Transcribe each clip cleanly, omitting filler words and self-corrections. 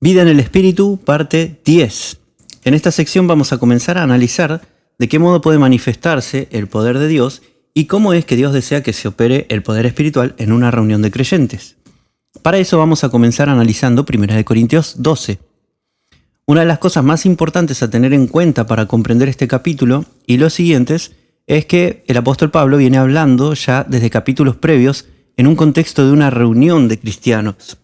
Vida en el Espíritu, parte 10. En esta sección vamos a comenzar a analizar de qué modo puede manifestarse el poder de Dios y cómo es que Dios desea que se opere el poder espiritual en una reunión de creyentes. Para eso vamos a comenzar analizando 1 Corintios 12. Una de las cosas más importantes a tener en cuenta para comprender este capítulo y los siguientes es que el apóstol Pablo viene hablando ya desde capítulos previos en un contexto de una reunión de cristianos.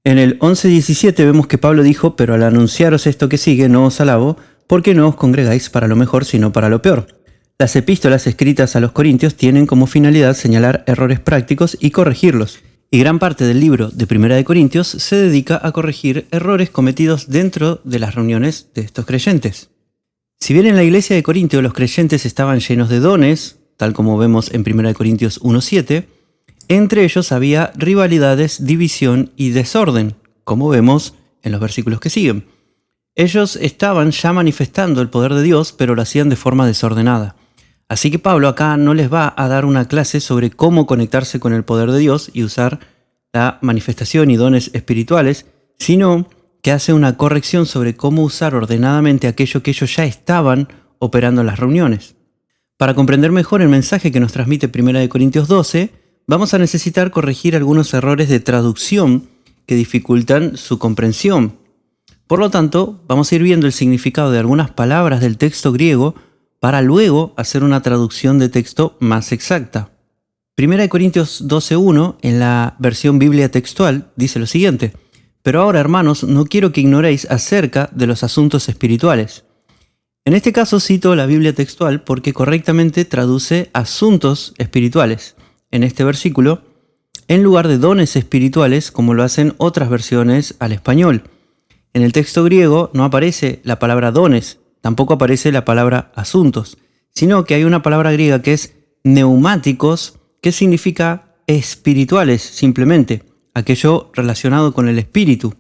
En el 11:17 vemos que Pablo dijo: pero al anunciaros esto que sigue no os alabo, porque no os congregáis para lo mejor sino para lo peor. Las epístolas escritas a los Corintios tienen como finalidad señalar errores prácticos y corregirlos, y gran parte del libro de 1 Corintios se dedica a corregir errores cometidos dentro de las reuniones de estos creyentes. Si bien en la iglesia de Corintio los creyentes estaban llenos de dones, tal como vemos en 1 Corintios 1:7, entre ellos había rivalidades, división y desorden, como vemos en los versículos que siguen. Ellos estaban ya manifestando el poder de Dios, pero lo hacían de forma desordenada. Así que Pablo acá no les va a dar una clase sobre cómo conectarse con el poder de Dios y usar la manifestación y dones espirituales, sino que hace una corrección sobre cómo usar ordenadamente aquello que ellos ya estaban operando en las reuniones. Para comprender mejor el mensaje que nos transmite 1 Corintios 12, vamos a necesitar corregir algunos errores de traducción que dificultan su comprensión. Por lo tanto, vamos a ir viendo el significado de algunas palabras del texto griego para luego hacer una traducción de texto más exacta. 1 Corintios 12:1, en la versión Biblia textual, dice lo siguiente: pero ahora, hermanos, no quiero que ignoréis acerca de los asuntos espirituales. En este caso cito la Biblia textual porque correctamente traduce asuntos espirituales en este versículo, en lugar de dones espirituales como lo hacen otras versiones al español. En el texto griego no aparece la palabra dones, tampoco aparece la palabra asuntos, sino que hay una palabra griega que es neumáticos, que significa espirituales simplemente, aquello relacionado con el espíritu.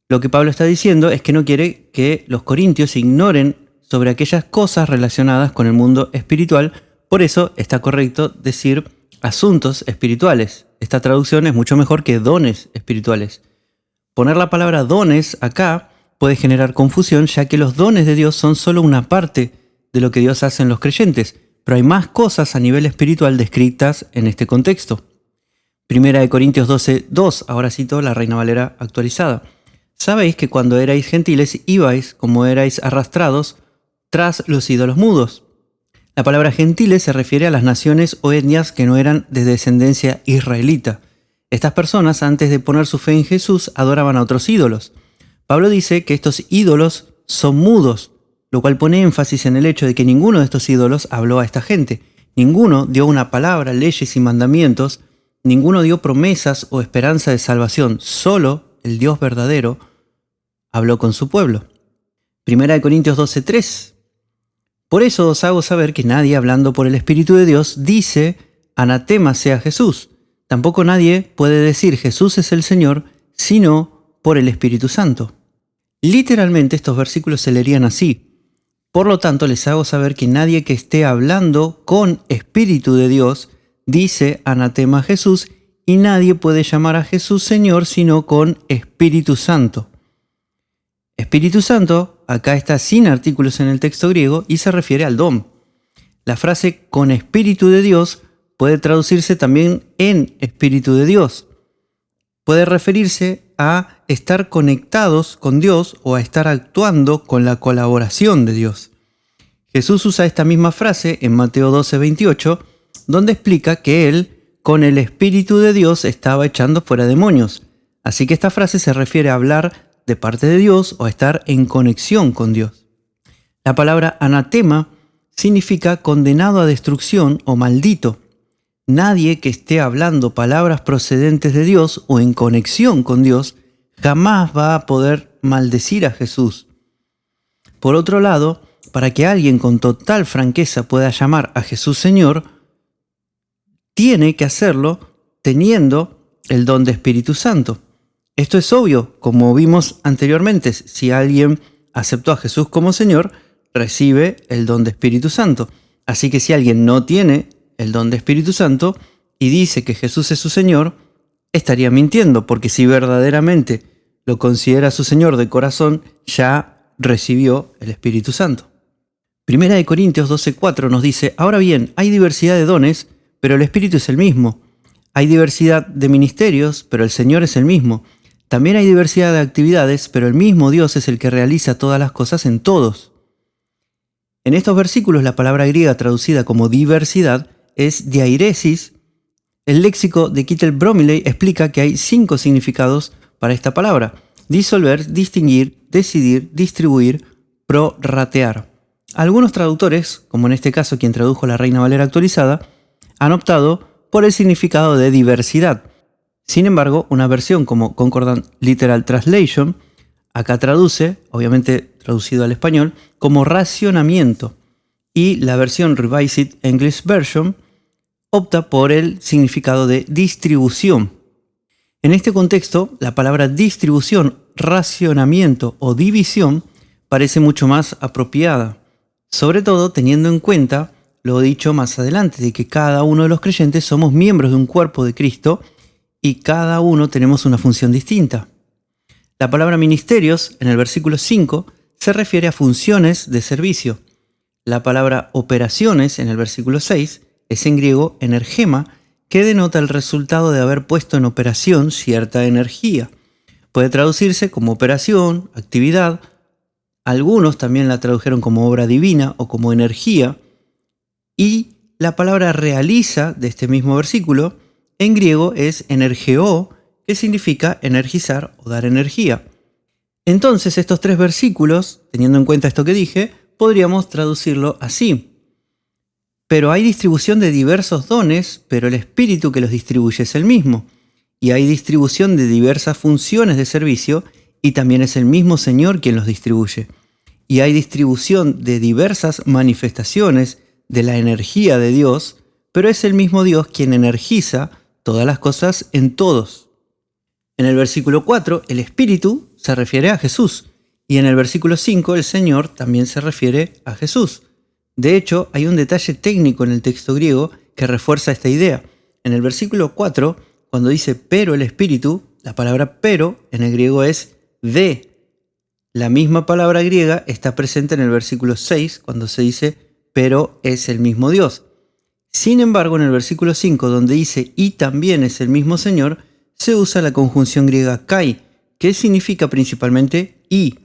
Lo que Pablo está diciendo es que no quiere que los corintios ignoren sobre aquellas cosas relacionadas con el mundo espiritual, por eso está correcto decir asuntos espirituales. Esta traducción es mucho mejor que dones espirituales. Poner la palabra dones acá puede generar confusión, ya que los dones de Dios son solo una parte de lo que Dios hace en los creyentes, pero hay más cosas a nivel espiritual descritas en este contexto. 1 Corintios 12:2, ahora cito la Reina Valera actualizada. Sabéis que cuando erais gentiles ibais, como erais arrastrados, tras los ídolos mudos. La palabra gentiles se refiere a las naciones o etnias que no eran de descendencia israelita. Estas personas, antes de poner su fe en Jesús, adoraban a otros ídolos. Pablo dice que estos ídolos son mudos, lo cual pone énfasis en el hecho de que ninguno de estos ídolos habló a esta gente. Ninguno dio una palabra, leyes y mandamientos, ninguno dio promesas o esperanza de salvación. Solo el Dios verdadero habló con su pueblo. 1 Corintios 12:3. Por eso os hago saber que nadie, hablando por el Espíritu de Dios, dice: anatema sea Jesús. Tampoco nadie puede decir Jesús es el Señor, sino por el Espíritu Santo. Literalmente estos versículos se leerían así: por lo tanto les hago saber que nadie que esté hablando con Espíritu de Dios dice anatema a Jesús, y nadie puede llamar a Jesús Señor sino con Espíritu Santo. Espíritu Santo acá está sin artículos en el texto griego y se refiere al don. La frase con Espíritu de Dios puede traducirse también en Espíritu de Dios. Puede referirse a estar conectados con Dios o a estar actuando con la colaboración de Dios. Jesús usa esta misma frase en Mateo 12:28, donde explica que Él, con el Espíritu de Dios, estaba echando fuera demonios. Así que esta frase se refiere a hablar de parte de Dios o a estar en conexión con Dios. La palabra anatema significa condenado a destrucción o maldito. Nadie que esté hablando palabras procedentes de Dios o en conexión con Dios jamás va a poder maldecir a Jesús. Por otro lado, para que alguien con total franqueza pueda llamar a Jesús Señor, tiene que hacerlo teniendo el don de Espíritu Santo. Esto es obvio, como vimos anteriormente. Si alguien aceptó a Jesús como Señor, recibe el don de Espíritu Santo. Así que si alguien no tiene el don de Espíritu Santo y dice que Jesús es su Señor, estaría mintiendo, porque si verdaderamente lo considera su Señor de corazón, ya recibió el Espíritu Santo. Primera de Corintios 12:4 nos dice: ahora bien, hay diversidad de dones, pero el Espíritu es el mismo. Hay diversidad de ministerios, pero el Señor es el mismo. También hay diversidad de actividades, pero el mismo Dios es el que realiza todas las cosas en todos. En estos versículos, la palabra griega traducida como diversidad es diairesis. El léxico de Kittel Bromiley explica que hay 5 significados para esta palabra: disolver, distinguir, decidir, distribuir, prorratear. Algunos traductores, como en este caso quien tradujo la Reina Valera actualizada, han optado por el significado de diversidad. Sin embargo, una versión como Concordant Literal Translation acá traduce, obviamente traducido al español, como racionamiento, y la versión Revised English Version opta por el significado de distribución. En este contexto, la palabra distribución, racionamiento o división parece mucho más apropiada, sobre todo teniendo en cuenta lo dicho más adelante, de que cada uno de los creyentes somos miembros de un cuerpo de Cristo y cada uno tenemos una función distinta. La palabra ministerios, en el versículo 5, se refiere a funciones de servicio. La palabra operaciones, en el versículo 6, es en griego energema, que denota el resultado de haber puesto en operación cierta energía. Puede traducirse como operación, actividad. Algunos también la tradujeron como obra divina o como energía. Y la palabra realiza de este mismo versículo, en griego es energeo, que significa energizar o dar energía. Entonces, estos 3 versículos, teniendo en cuenta esto que dije, podríamos traducirlo así: pero hay distribución de diversos dones, pero el Espíritu que los distribuye es el mismo. Y hay distribución de diversas funciones de servicio, y también es el mismo Señor quien los distribuye. Y hay distribución de diversas manifestaciones de la energía de Dios, pero es el mismo Dios quien energiza todas las cosas en todos. En el versículo 4, el Espíritu se refiere a Jesús, y en el versículo 5, el Señor también se refiere a Jesús. De hecho, hay un detalle técnico en el texto griego que refuerza esta idea. En el versículo 4, cuando dice pero el Espíritu, la palabra pero en el griego es de. La misma palabra griega está presente en el versículo 6, cuando se dice pero es el mismo Dios. Sin embargo, en el versículo 5, donde dice y también es el mismo Señor, se usa la conjunción griega kai, que significa principalmente y,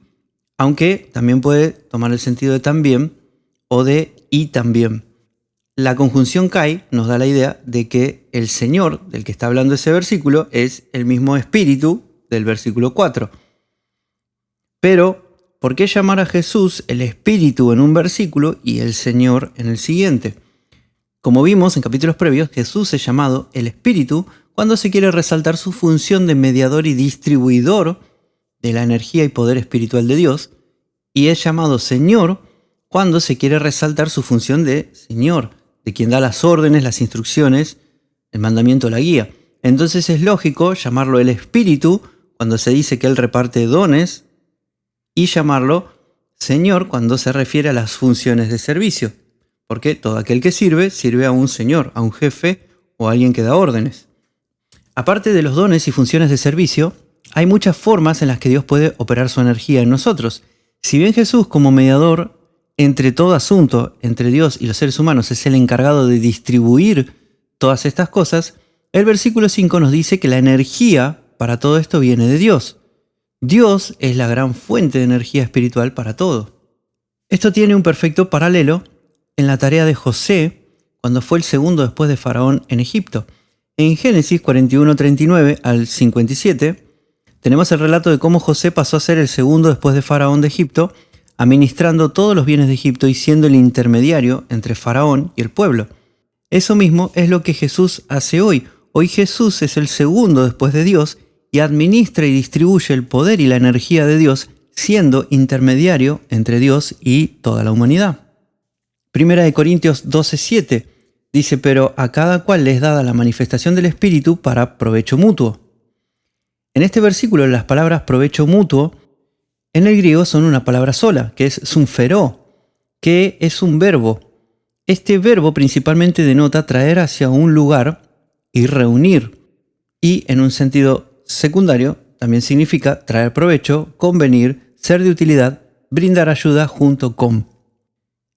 aunque también puede tomar el sentido de también o de y también. La conjunción kai nos da la idea de que el Señor del que está hablando ese versículo es el mismo Espíritu del versículo 4. Pero, ¿por qué llamar a Jesús el Espíritu en un versículo y el Señor en el siguiente? Como vimos en capítulos previos, Jesús es llamado el Espíritu cuando se quiere resaltar su función de mediador y distribuidor de la energía y poder espiritual de Dios, y es llamado Señor cuando se quiere resaltar su función de Señor, de quien da las órdenes, las instrucciones, el mandamiento, la guía. Entonces es lógico llamarlo el Espíritu cuando se dice que Él reparte dones y llamarlo Señor cuando se refiere a las funciones de servicio, porque todo aquel que sirve a un Señor, a un jefe o a alguien que da órdenes. Aparte de los dones y funciones de servicio, hay muchas formas en las que Dios puede operar su energía en nosotros. Si bien Jesús, como mediador entre todo asunto, entre Dios y los seres humanos, es el encargado de distribuir todas estas cosas, el versículo 5 nos dice que la energía para todo esto viene de Dios. Dios es la gran fuente de energía espiritual para todo. Esto tiene un perfecto paralelo en la tarea de José cuando fue el segundo después de Faraón en Egipto. En Génesis 41:39 al 57 tenemos el relato de cómo José pasó a ser el segundo después de Faraón de Egipto, administrando todos los bienes de Egipto y siendo el intermediario entre Faraón y el pueblo. Eso mismo es lo que Jesús hace hoy. Hoy Jesús es el segundo después de Dios y administra y distribuye el poder y la energía de Dios, siendo intermediario entre Dios y toda la humanidad. Primera de Corintios 12:7 dice: pero a cada cual le es dada la manifestación del Espíritu para provecho mutuo. En este versículo las palabras provecho mutuo en el griego son una palabra sola, que es sumferó, que es un verbo. Este verbo principalmente denota traer hacia un lugar y reunir, y en un sentido secundario también significa traer provecho, convenir, ser de utilidad, brindar ayuda junto con.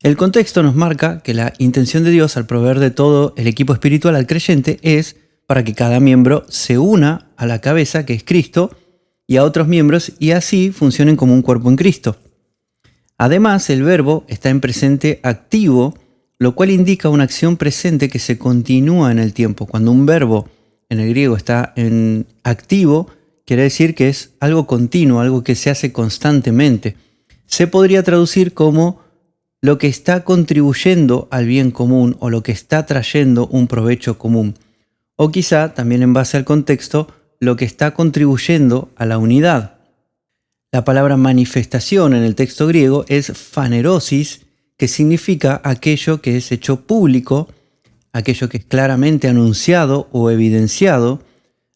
El contexto nos marca que la intención de Dios al proveer de todo el equipo espiritual al creyente es para que cada miembro se una a la cabeza, que es Cristo, y a otros miembros, y así funcionen como un cuerpo en Cristo. Además, el verbo está en presente activo, lo cual indica una acción presente que se continúa en el tiempo. Cuando un verbo en el griego está en activo, quiere decir que es algo continuo, algo que se hace constantemente. Se podría traducir como lo que está contribuyendo al bien común o lo que está trayendo un provecho común. O quizá, también en base al contexto, lo que está contribuyendo a la unidad. La palabra manifestación en el texto griego es phanerosis, que significa aquello que es hecho público, aquello que es claramente anunciado o evidenciado,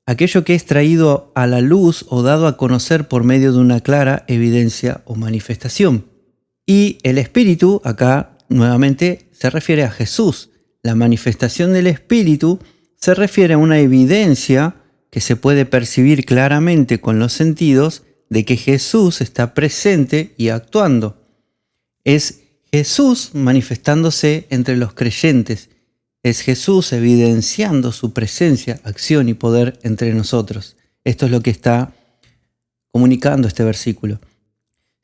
aquello que es traído a la luz o dado a conocer por medio de una clara evidencia o manifestación. Y el Espíritu, acá nuevamente, se refiere a Jesús. La manifestación del Espíritu se refiere a una evidencia que se puede percibir claramente con los sentidos de que Jesús está presente y actuando. Es Jesús manifestándose entre los creyentes. Es Jesús evidenciando su presencia, acción y poder entre nosotros. Esto es lo que está comunicando este versículo.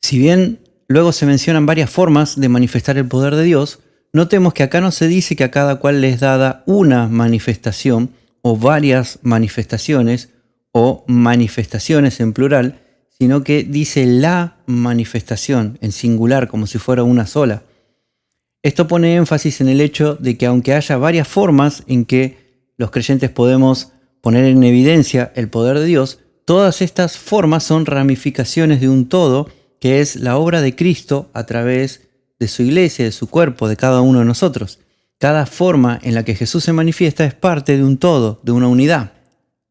Si bien luego se mencionan varias formas de manifestar el poder de Dios, notemos que acá no se dice que a cada cual les es dada una manifestación o varias manifestaciones o manifestaciones en plural, sino que dice la manifestación en singular como si fuera una sola. Esto pone énfasis en el hecho de que aunque haya varias formas en que los creyentes podemos poner en evidencia el poder de Dios, todas estas formas son ramificaciones de un todo que es la obra de Cristo a través de su iglesia, de su cuerpo, de cada uno de nosotros. Cada forma en la que Jesús se manifiesta es parte de un todo, de una unidad.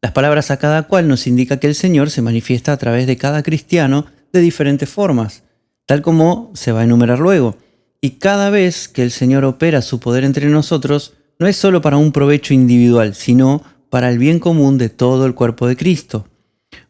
Las palabras a cada cual nos indica que el Señor se manifiesta a través de cada cristiano de diferentes formas, tal como se va a enumerar luego. Y cada vez que el Señor opera su poder entre nosotros, no es solo para un provecho individual, sino para el bien común de todo el cuerpo de Cristo.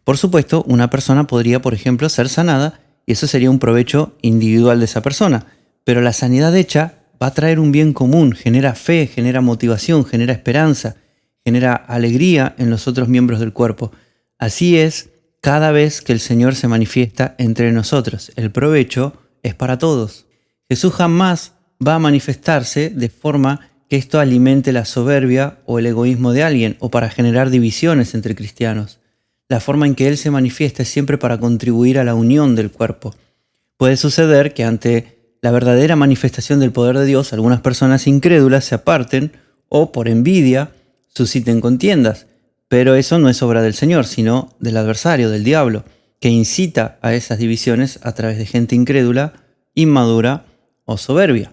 Por supuesto, una persona podría, por ejemplo, ser sanada, y eso sería un provecho individual de esa persona. Pero la sanidad hecha va a traer un bien común, genera fe, genera motivación, genera esperanza, genera alegría en los otros miembros del cuerpo. Así es cada vez que el Señor se manifiesta entre nosotros. El provecho es para todos. Jesús jamás va a manifestarse de forma que esto alimente la soberbia o el egoísmo de alguien o para generar divisiones entre cristianos. La forma en que Él se manifiesta es siempre para contribuir a la unión del cuerpo. Puede suceder que ante la verdadera manifestación del poder de Dios, algunas personas incrédulas se aparten o por envidia susciten contiendas, pero eso no es obra del Señor, sino del adversario, del diablo, que incita a esas divisiones a través de gente incrédula, inmadura o soberbia.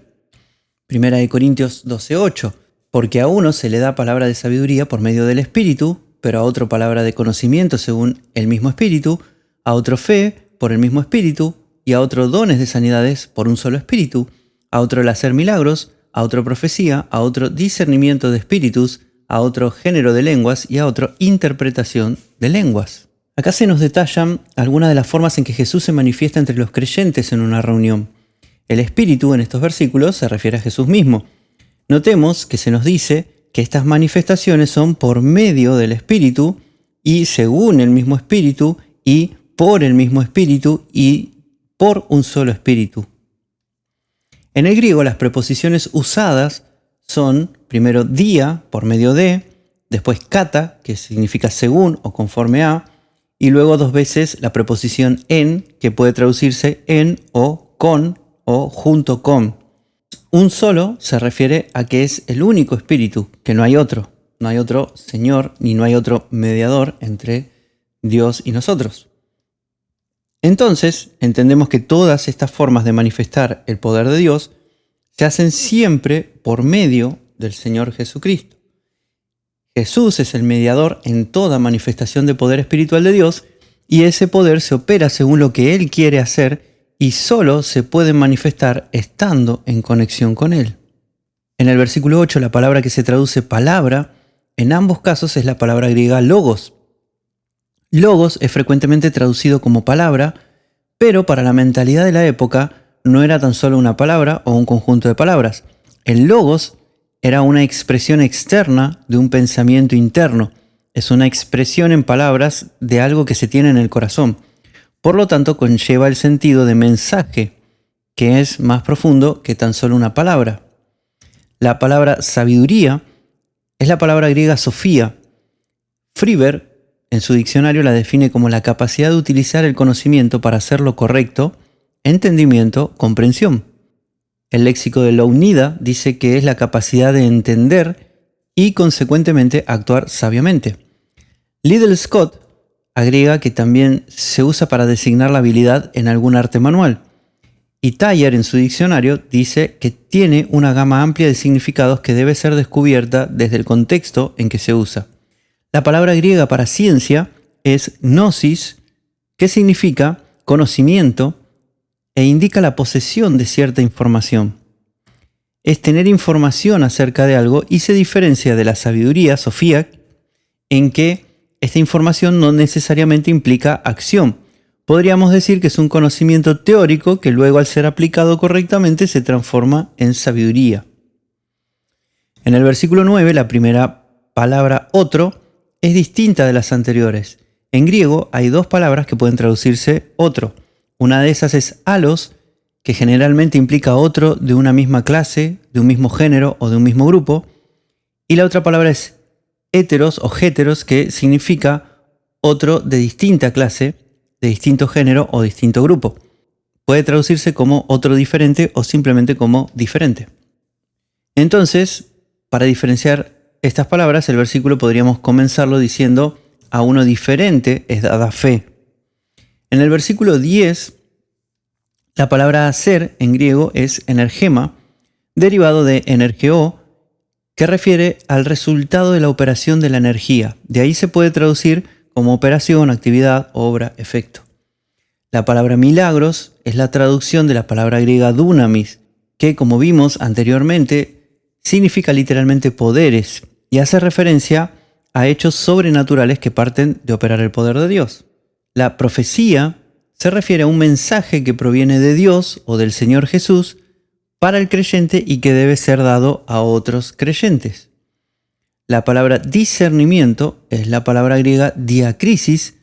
1 Corintios 12:8, porque a uno se le da palabra de sabiduría por medio del Espíritu, pero a otro palabra de conocimiento según el mismo Espíritu, a otro fe por el mismo Espíritu, y a otro dones de sanidades por un solo Espíritu, a otro el hacer milagros, a otro profecía, a otro discernimiento de espíritus, a otro género de lenguas y a otro interpretación de lenguas. Acá se nos detallan algunas de las formas en que Jesús se manifiesta entre los creyentes en una reunión. El Espíritu en estos versículos se refiere a Jesús mismo. Notemos que se nos dice que estas manifestaciones son por medio del Espíritu y según el mismo Espíritu y por el mismo Espíritu y por un solo Espíritu. En el griego las preposiciones usadas son primero dia, por medio de, después kata, que significa según o conforme a, y luego dos veces la preposición en, que puede traducirse en o con o junto con. Un solo se refiere a que es el único Espíritu, que no hay otro. No hay otro Señor ni no hay otro mediador entre Dios y nosotros. Entonces, entendemos que todas estas formas de manifestar el poder de Dios se hacen siempre por medio del Señor Jesucristo. Jesús es el mediador en toda manifestación de poder espiritual de Dios y ese poder se opera según lo que Él quiere hacer y solo se puede manifestar estando en conexión con Él. En el versículo 8, la palabra que se traduce palabra, en ambos casos es la palabra griega logos. Logos es frecuentemente traducido como palabra, pero para la mentalidad de la época no era tan solo una palabra o un conjunto de palabras. El logos era una expresión externa de un pensamiento interno. Es una expresión en palabras de algo que se tiene en el corazón. Por lo tanto, conlleva el sentido de mensaje, que es más profundo que tan solo una palabra. La palabra sabiduría es la palabra griega sofía. Friber, en su diccionario, la define como la capacidad de utilizar el conocimiento para hacer lo correcto, entendimiento, comprensión. El léxico de Lounnida dice que es la capacidad de entender y, consecuentemente, actuar sabiamente. Liddell Scott agrega que también se usa para designar la habilidad en algún arte manual. Y Thayer, en su diccionario, dice que tiene una gama amplia de significados que debe ser descubierta desde el contexto en que se usa. La palabra griega para ciencia es gnosis, que significa conocimiento e indica la posesión de cierta información. Es tener información acerca de algo y se diferencia de la sabiduría, sofía, en que esta información no necesariamente implica acción. Podríamos decir que es un conocimiento teórico que luego, al ser aplicado correctamente, se transforma en sabiduría. En el versículo 9, la primera palabra otro es distinta de las anteriores. En griego hay dos palabras que pueden traducirse otro. Una de esas es alos, que generalmente implica otro de una misma clase, de un mismo género o de un mismo grupo. Y la otra palabra es héteros o héteros, que significa otro de distinta clase, de distinto género o distinto grupo. Puede traducirse como otro diferente o simplemente como diferente. Entonces, para diferenciar estas palabras, el versículo podríamos comenzarlo diciendo: a uno diferente es dada fe. En el versículo 10, la palabra hacer en griego es energema, derivado de energeo, que refiere al resultado de la operación de la energía. De ahí se puede traducir como operación, actividad, obra, efecto. La palabra milagros es la traducción de la palabra griega dunamis, que, como vimos anteriormente, significa literalmente poderes y hace referencia a hechos sobrenaturales que parten de operar el poder de Dios. La profecía se refiere a un mensaje que proviene de Dios o del Señor Jesús para el creyente y que debe ser dado a otros creyentes. La palabra discernimiento es la palabra griega diacrisis,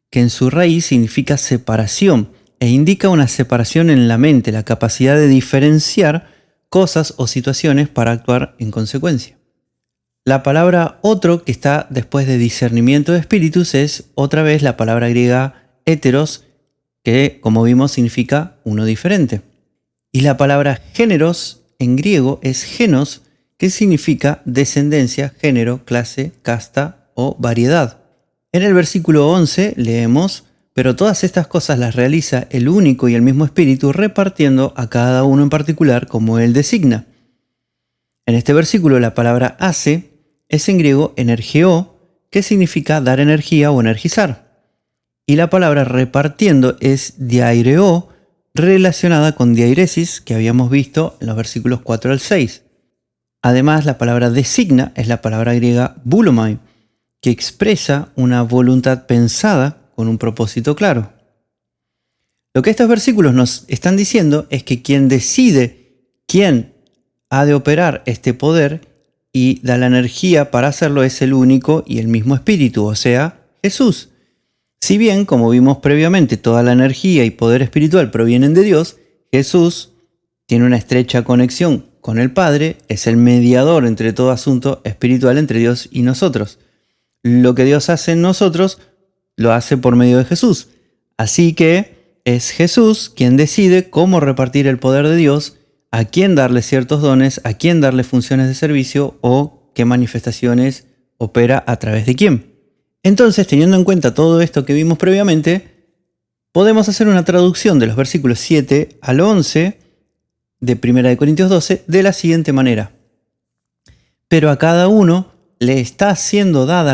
que en su raíz significa separación e indica una separación en la mente, la capacidad de diferenciar cosas o situaciones para actuar en consecuencia. La palabra otro, que está después de discernimiento de espíritus, es otra vez la palabra griega héteros, que, como vimos, significa uno diferente. Y la palabra géneros en griego es genos, que significa descendencia, género, clase, casta o variedad. En el versículo 11 leemos: pero todas estas cosas las realiza el único y el mismo Espíritu, repartiendo a cada uno en particular como Él designa. En este versículo la palabra hace es en griego energeo, que significa dar energía o energizar. Y la palabra repartiendo es diaireo, relacionada con diairesis, que habíamos visto en los versículos 4 al 6. Además, la palabra designa es la palabra griega boulomai, que expresa una voluntad pensada con un propósito claro. Lo que estos versículos nos están diciendo es que quien decide quién ha de operar este poder y da la energía para hacerlo es el único y el mismo Espíritu, o sea, Jesús. Si bien, como vimos previamente, toda la energía y poder espiritual provienen de Dios, Jesús tiene una estrecha conexión con el Padre, es el mediador entre todo asunto espiritual entre Dios y nosotros. Lo que Dios hace en nosotros, lo hace por medio de Jesús. Así que es Jesús quien decide cómo repartir el poder de Dios, a quién darle ciertos dones, a quién darle funciones de servicio o qué manifestaciones opera a través de quién. Entonces, teniendo en cuenta todo esto que vimos previamente, podemos hacer una traducción de los versículos 7 al 11 de 1 Corintios 12 de la siguiente manera: pero a cada uno le está siendo dada